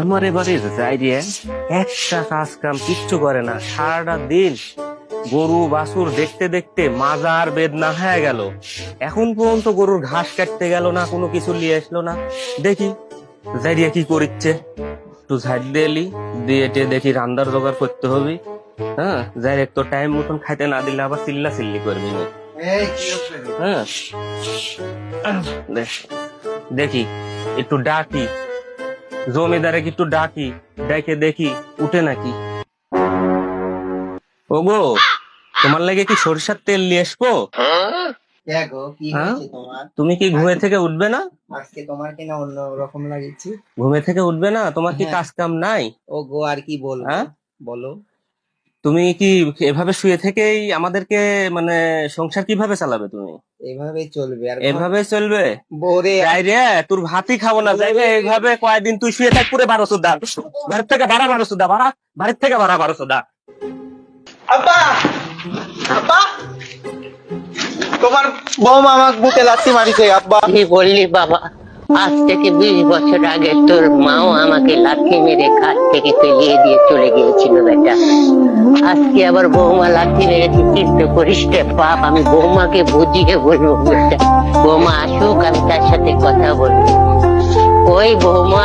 আমার এবারে যাই রে, একটা কাজ কাম কিচ্ছু করে না, সারাটা দিন গরু বাছুর দেখতে দেখতে মাজার বেদনা হয়ে গেল। এখন পর্যন্ত গরুর ঘাস কাটতে গেল না, কোনো কিছু নিয়ে আসলো না। দেখি যাইরিয়া কি করিচ্ছে, একটু ঝাড় দিলি দিয়ে টিয়ে দেখি রান্নার জোগাড় করতে হবে। হ্যাঁ, যাই একটু টাইম মতন খাইতে না দিলে আবার চিল্লা চিল্লি করবি না। হ্যাঁ, দেখি একটু ডাকি জমিদারে, একটু ডাকি, ডেকে দেখি উঠে নাকি। ওগো, তোমার লাগে কি সরিষার তেল নিয়ে আসবো? তুমি কি ঘুমে থেকে উঠবে না? আজকে তোমার কিনা অন্য রকম লাগছে। ঘুমে থেকে উঠবে না? তোমার কি কাজ কাম নাই? ও গো, আর কি বলবো? হ্যাঁ, বলো। তুমি কি এভাবে শুয়ে থেকেই আমাদেরকে মানে সংসার কিভাবে চালাবে? তুমি এইভাবেই চলবে আর এভাবে চলবে? বোরে যাই রে, তোর ভাতই খাবো না। যাইবে এইভাবে কয়েকদিন তুই শুয়ে থাক, পুরে 1200 দা বাড়ির থেকে ভাড়া, 1200 দা ভাড়া, বাড়ির থেকে ভাড়া 1200 দা। আব্বা, আব্বা, তোমার বৌমা আমাকে বুকে লাথি মারিছে আব্বা। কি বললি বাবা? আজ থেকে 20 বছর আগে তোর মাও আমাকে লাথি মেরে ঘাট থেকে ফেলিয়ে দিয়ে চলে গিয়েছিল বেটা। আজকে আবার বৌমা লাথি মেরেছে, চিন্তা করিস রে বাপ। আমি বৌমাকে বুঝিয়ে বলবো বেটা। বৌমা আসুক, আমি তার সাথে কথা বলবো। ওই বৌমা